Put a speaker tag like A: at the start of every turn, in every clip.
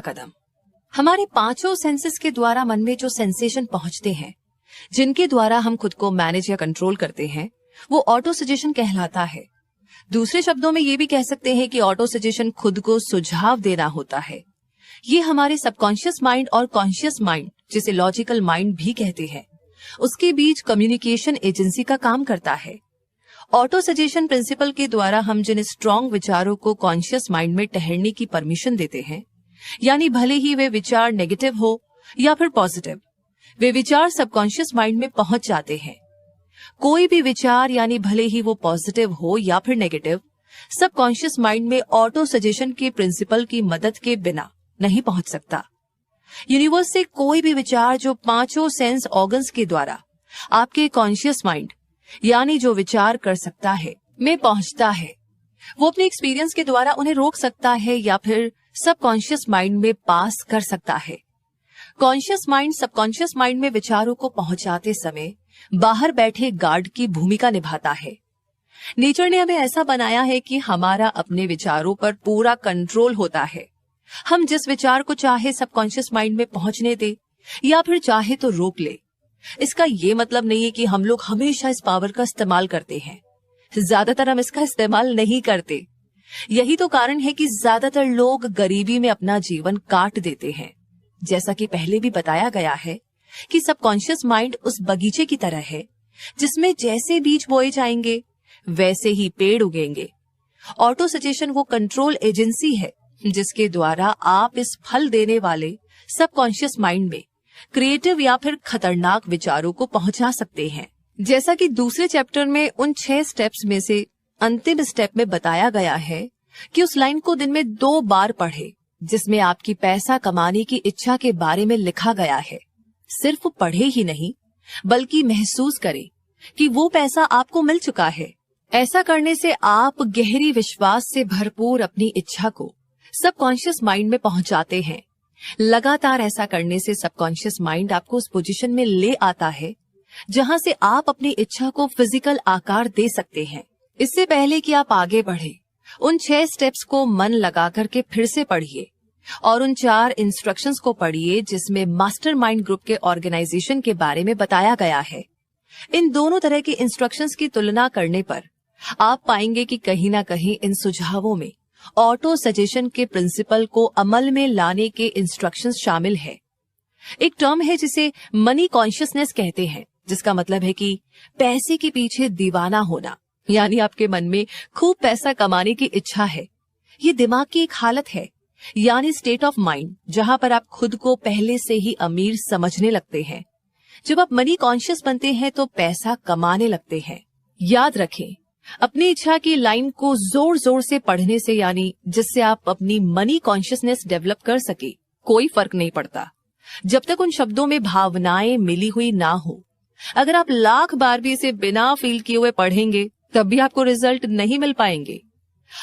A: कदम। हमारे पांचों सेंसेस के द्वारा मन में जो सेंसेशन पहुंचते हैं, जिनके द्वारा हम खुद को मैनेज या कंट्रोल करते हैं, वो ऑटो सजेशन कहलाता है। दूसरे शब्दों में ये भी कह सकते हैं कि ऑटो सजेशन खुद को सुझाव देना होता है। ये हमारे सबकॉन्शियस माइंड और कॉन्शियस माइंड, जिसे लॉजिकल माइंड भी कहते हैं, उसके बीच कम्युनिकेशन एजेंसी का काम करता है। ऑटो सजेशन प्रिंसिपल के द्वारा हम जिन स्ट्रॉन्ग विचारों को कॉन्शियस माइंड में ठहरने की परमिशन देते हैं, यानी भले ही वे विचार नेगेटिव हो या फिर पॉजिटिव, वे विचार सबकॉन्शियस माइंड में पहुंच जाते हैं। कोई भी विचार, यानी भले ही वो पॉजिटिव हो या फिर नेगेटिव, सबकॉन्शियस माइंड में ऑटो सजेशन के प्रिंसिपल की मदद के बिना नहीं पहुंच सकता। यूनिवर्स से कोई भी विचार जो पांचों सेंस ऑर्गन्स के द्वारा आपके कॉन्शियस माइंड, यानी जो विचार कर सकता है, में पहुंचता है, वो अपने एक्सपीरियंस के द्वारा उन्हें रोक सकता है या फिर सबकॉन्शियस माइंड में पास कर सकता है। कॉन्शियस माइंड सबकॉन्शियस माइंड में विचारों को पहुंचाते समय बाहर बैठे गार्ड की भूमिका निभाता है। नेचर ने हमें ऐसा बनाया है कि हमारा अपने विचारों पर पूरा कंट्रोल होता है। हम जिस विचार को चाहे सबकॉन्शियस माइंड में पहुंचने दे या फिर चाहे तो रोक ले। इसका ये मतलब नहीं है कि हम लोग हमेशा इस पावर का इस्तेमाल करते हैं। ज्यादातर हम इसका इस्तेमाल नहीं करते। यही तो कारण है कि ज्यादातर लोग गरीबी में अपना जीवन काट देते हैं। जैसा कि पहले भी बताया गया है कि सबकॉन्शियस माइंड उस बगीचे की तरह है जिसमें जैसे बीज बोए जाएंगे वैसे ही पेड़ उगेंगे। ऑटो सजेशन वो कंट्रोल एजेंसी है जिसके द्वारा आप इस फल देने वाले सबकॉन्शियस माइंड में क्रिएटिव या फिर खतरनाक विचारों को पहुंचा सकते हैं। जैसा कि दूसरे चैप्टर में उन 6 स्टेप्स में से अंतिम स्टेप में बताया गया है कि उस लाइन को दिन में 2 बार पढ़े जिसमें आपकी पैसा कमाने की इच्छा के बारे में लिखा गया है। सिर्फ पढ़े ही नहीं बल्कि महसूस करें कि वो पैसा आपको मिल चुका है। ऐसा करने से आप गहरी विश्वास से भरपूर अपनी इच्छा को सबकॉन्शियस माइंड में पहुंचाते हैं। लगातार ऐसा करने से सबकॉन्शियस माइंड आपको उस पोजीशन में ले आता है जहां से आप अपनी इच्छा को फिजिकल आकार दे सकते हैं। इससे पहले कि आप आगे बढ़े, उन 6 स्टेप्स को मन लगा करके फिर से पढ़िए और उन 4 इंस्ट्रक्शंस को पढ़िए जिसमें मास्टरमाइंड ग्रुप के ऑर्गेनाइजेशन के बारे में बताया गया है। इन दोनों तरह के इंस्ट्रक्शंस की तुलना करने पर आप पाएंगे कि कहीं ना कहीं इन सुझावों में ऑटो सजेशन के प्रिंसिपल को अमल में लाने के इंस्ट्रक्शंस शामिल है। एक टर्म है जिसे मनी कॉन्शियसनेस कहते हैं, जिसका मतलब है कि पैसे के पीछे दीवाना होना, यानी आपके मन में खूब पैसा कमाने की इच्छा है। ये दिमाग की एक हालत है, यानी स्टेट ऑफ माइंड, जहां पर आप खुद को पहले से ही अमीर समझने लगते हैं। जब आप मनी कॉन्शियस बनते हैं तो पैसा कमाने लगते हैं। याद रखें, अपनी इच्छा की लाइन को जोर जोर से पढ़ने से, यानी जिससे आप अपनी मनी कॉन्शियसनेस डेवलप कर सके, कोई फर्क नहीं पड़ता जब तक उन शब्दों में भावनाएं मिली हुई ना हो। अगर आप लाख बार भी इसे बिना फील किए हुए पढ़ेंगे तब भी आपको रिजल्ट नहीं मिल पाएंगे।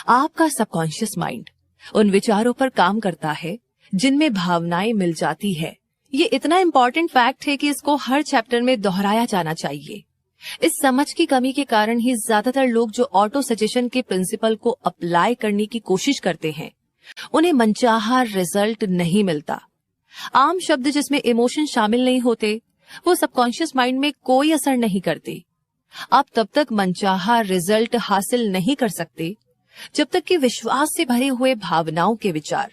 A: आपका सबकॉन्शियस माइंड उन विचारों पर काम करता है जिनमें भावनाएं मिल जाती है। ये इतना इम्पोर्टेंट फैक्ट है कि इसको हर चैप्टर में दोहराया जाना चाहिए। इस समझ की कमी के कारण ही ज्यादातर लोग जो ऑटो सजेशन के प्रिंसिपल को अप्लाई करने की कोशिश करते हैं, उन्हें मनचाहा रिजल्ट नहीं मिलता। आम शब्द जिसमें इमोशन शामिल नहीं होते, वो सबकॉन्शियस माइंड में कोई असर नहीं करते। आप तब तक मनचाहा रिजल्ट हासिल नहीं कर सकते जब तक कि विश्वास से भरे हुए भावनाओं के विचार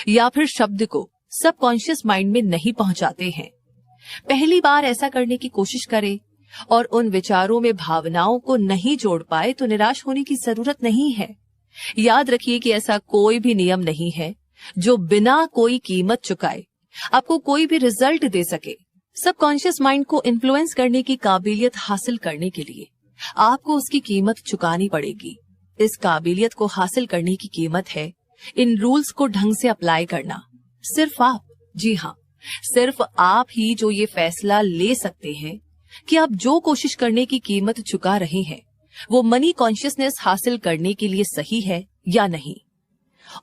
A: या फिर शब्द को सबकॉन्शियस माइंड में नहीं पहुंचाते हैं। पहली बार ऐसा करने की कोशिश करें और उन विचारों में भावनाओं को नहीं जोड़ पाए तो निराश होने की जरूरत नहीं है। याद रखिए कि ऐसा कोई भी नियम नहीं है जो बिना कोई कीमत चुकाए आपको कोई भी रिजल्ट दे सके। सबकॉन्शियस माइंड को इन्फ्लुएंस करने की काबिलियत हासिल करने के लिए आपको उसकी कीमत चुकानी पड़ेगी। इस काबिलियत को हासिल करने की कीमत है इन रूल्स को ढंग से अप्लाई करना। सिर्फ आप, जी हाँ, सिर्फ आप ही जो ये फैसला ले सकते हैं कि आप जो कोशिश करने की कीमत चुका रहे हैं वो मनी कॉन्शियसनेस हासिल करने के लिए सही है या नहीं।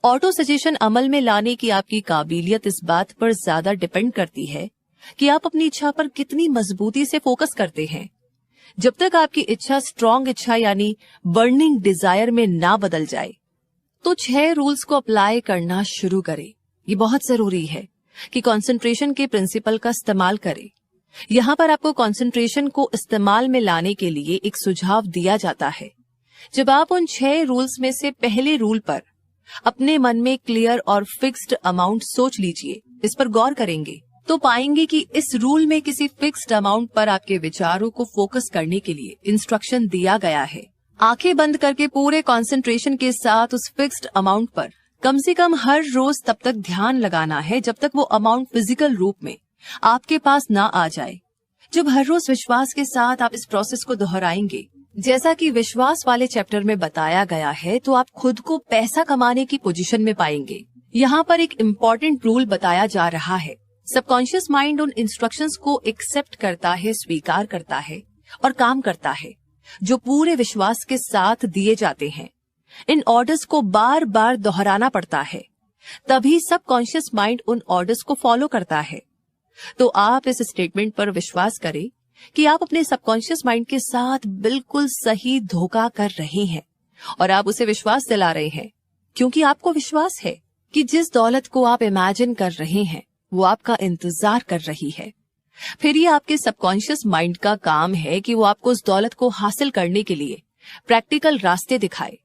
A: ऑटो सजेशन अमल में लाने की आपकी काबिलियत इस बात पर ज्यादा डिपेंड करती है कि आप अपनी इच्छा पर कितनी मजबूती से फोकस करते हैं। जब तक आपकी इच्छा स्ट्रॉन्ग इच्छा यानी बर्निंग डिजायर में ना बदल जाए तो 6 रूल्स को अप्लाई करना शुरू करें। ये बहुत जरूरी है कि कंसंट्रेशन के प्रिंसिपल का इस्तेमाल करें। यहाँ पर आपको कंसंट्रेशन को इस्तेमाल में लाने के लिए एक सुझाव दिया जाता है। जब आप उन 6 रूल्स में से पहले रूल पर अपने मन में क्लियर और फिक्स्ड अमाउंट सोच लीजिए, इस पर गौर करेंगे तो पाएंगे कि इस रूल में किसी फिक्स्ड अमाउंट पर आपके विचारों को फोकस करने के लिए इंस्ट्रक्शन दिया गया है। आंखें बंद करके पूरे कंसंट्रेशन के साथ उस फिक्स्ड अमाउंट पर कम से कम हर रोज तब तक ध्यान लगाना है जब तक वो अमाउंट फिजिकल रूप में आपके पास ना आ जाए। जब हर रोज विश्वास के साथ आप इस प्रोसेस को दोहराएंगे, जैसा कि विश्वास वाले चैप्टर में बताया गया है, तो आप खुद को पैसा कमाने की पोजीशन में पाएंगे। यहाँ पर एक इम्पोर्टेंट रूल बताया जा रहा है। सबकॉन्शियस माइंड उन इंस्ट्रक्शंस को एक्सेप्ट करता है, स्वीकार करता है और काम करता है जो पूरे विश्वास के साथ दिए जाते हैं। इन ऑर्डर्स को बार बार दोहराना पड़ता है, तभी सबकॉन्शियस माइंड उन ऑर्डर्स को फॉलो करता है। तो आप इस स्टेटमेंट पर विश्वास करें कि आप अपने सबकॉन्शियस माइंड के साथ बिल्कुल सही धोखा कर रहे हैं और आप उसे विश्वास दिला रहे हैं, क्योंकि आपको विश्वास है कि जिस दौलत को आप इमेजिन कर रहे हैं वो आपका इंतजार कर रही है। फिर ये आपके सबकॉन्शियस माइंड का काम है कि वो आपको उस दौलत को हासिल करने के लिए प्रैक्टिकल रास्ते दिखाए।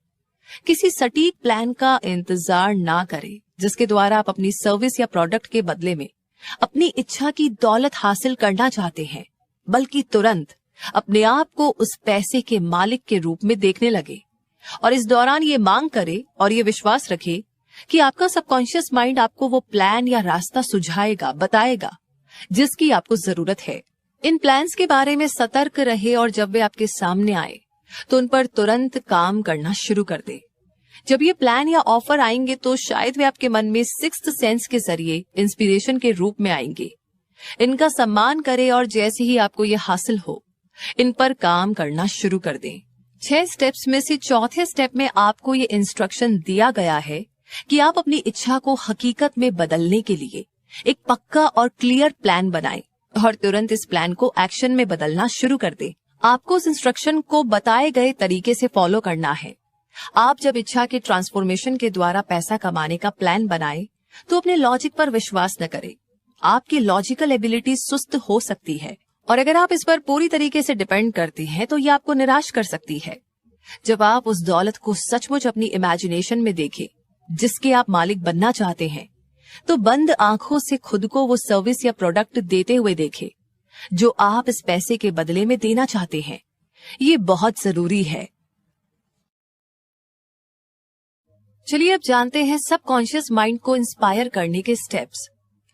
A: किसी सटीक प्लान का इंतजार ना करें जिसके द्वारा आप अपनी सर्विस या प्रोडक्ट के बदले में अपनी इच्छा की दौलत हासिल करना चाहते हैं, बल्कि तुरंत अपने आप को उस पैसे के मालिक के रूप में देखने लगे और इस दौरान ये मांग करे और ये विश्वास रखे कि आपका सबकॉन्शियस माइंड आपको वो प्लान या रास्ता सुझाएगा, बताएगा जिसकी आपको जरूरत है। इन प्लान्स के बारे में सतर्क रहे और जब वे आपके सामने आए तो उन पर तुरंत काम करना शुरू कर दे। जब ये प्लान या ऑफर आएंगे तो शायद वे आपके मन में सिक्स्थ सेंस के जरिए इंस्पिरेशन के रूप में आएंगे। इनका सम्मान करें और जैसे ही आपको ये हासिल हो, इन पर काम करना शुरू कर दें। 6 स्टेप्स में से चौथे स्टेप में आपको ये इंस्ट्रक्शन दिया गया है कि आप अपनी इच्छा को हकीकत में बदलने के लिए एक पक्का और क्लियर प्लान बनाएं और तुरंत इस प्लान को एक्शन में बदलना शुरू कर दें। आपको उस इंस्ट्रक्शन को बताए गए तरीके से फॉलो करना है। आप जब इच्छा के ट्रांसफॉर्मेशन के द्वारा पैसा कमाने का प्लान बनाएं तो अपने लॉजिक पर विश्वास न करें। आपकी लॉजिकल एबिलिटी सुस्त हो सकती है और अगर आप इस पर पूरी तरीके से डिपेंड करते हैं तो ये आपको निराश कर सकती है। जब आप उस दौलत को सचमुच अपनी इमेजिनेशन में देखें जिसके आप मालिक बनना चाहते हैं, तो बंद आंखों से खुद को वो सर्विस या प्रोडक्ट देते हुए देखें जो आप इस पैसे के बदले में देना चाहते हैं। ये बहुत जरूरी है। चलिए अब जानते हैं सबकॉन्शियस माइंड को इंस्पायर करने के स्टेप्स।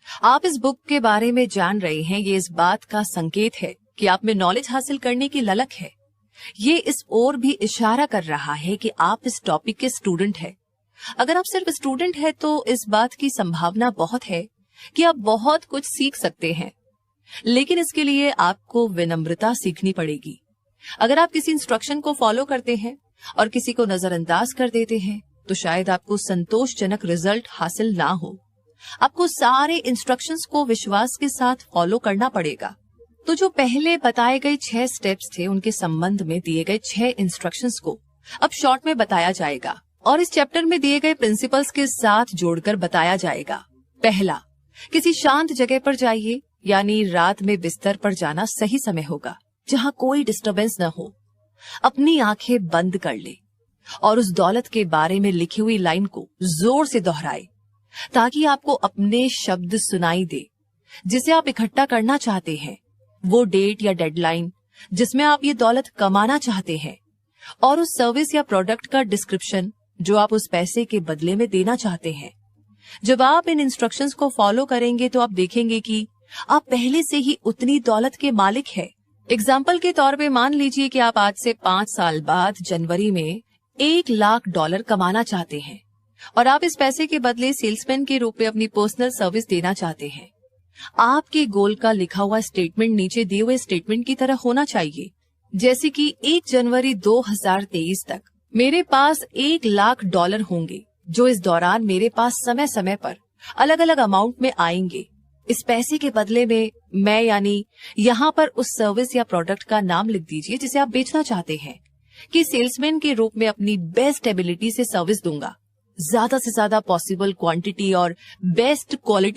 A: आप इस बुक के बारे में जान रहे हैं, ये इस बात का संकेत है कि आप में नॉलेज हासिल करने की ललक है। ये इस ओर भी इशारा कर रहा है कि आप इस टॉपिक के स्टूडेंट हैं। अगर आप सिर्फ स्टूडेंट हैं तो इस बात की संभावना बहुत है कि आप बहुत कुछ सीख सकते हैं, लेकिन इसके लिए आपको विनम्रता सीखनी पड़ेगी। अगर आप किसी इंस्ट्रक्शन को फॉलो करते हैं और किसी को नजरअंदाज कर देते हैं तो शायद आपको संतोषजनक रिजल्ट हासिल ना हो। आपको सारे इंस्ट्रक्शंस को विश्वास के साथ फॉलो करना पड़ेगा। तो जो पहले बताए गए 6 स्टेप्स थे उनके संबंध में दिए गए 6 इंस्ट्रक्शंस को अब शॉर्ट में बताया जाएगा और इस चैप्टर में दिए गए प्रिंसिपल्स के साथ जोड़कर बताया जाएगा। पहला, किसी शांत जगह पर जाइए, यानी रात में बिस्तर पर जाना सही समय होगा जहां कोई डिस्टरबेंस न हो। अपनी आंखें बंद कर ले और उस दौलत के बारे में लिखी हुई लाइन को जोर से दोहराए ताकि आपको अपने शब्द सुनाई दे जिसे आप इकट्ठा करना चाहते हैं, वो डेट या डेडलाइन जिसमें आप ये दौलत कमाना चाहते हैं और उस सर्विस या प्रोडक्ट का डिस्क्रिप्शन जो आप उस पैसे के बदले में देना चाहते हैं। जब आप इन इंस्ट्रक्शंस को फॉलो करेंगे तो आप देखेंगे कि आप पहले से ही उतनी दौलत के मालिक हैं। एग्जाम्पल के तौर पे मान लीजिए कि आप आज से 5 साल बाद जनवरी में $1 लाख कमाना चाहते हैं और आप इस पैसे के बदले सेल्समैन के रूप में अपनी पर्सनल सर्विस देना चाहते हैं। आपके गोल का लिखा हुआ स्टेटमेंट नीचे दिए हुए स्टेटमेंट की तरह होना चाहिए, जैसे कि 1 जनवरी 2023 तक मेरे पास $1 लाख होंगे जो इस दौरान मेरे पास समय समय पर अलग अलग अमाउंट में आएंगे। इस पैसे के बदले में मैं, यानी यहाँ पर उस सर्विस या प्रोडक्ट का नाम लिख दीजिए जिसे आप बेचना चाहते हैं, कि सेल्समैन के रूप में अपनी बेस्ट एबिलिटी से सर्विस दूंगा। ज्यादा से ज्यादा पॉसिबल क्वांटिटी और बेस्ट क्वालिटी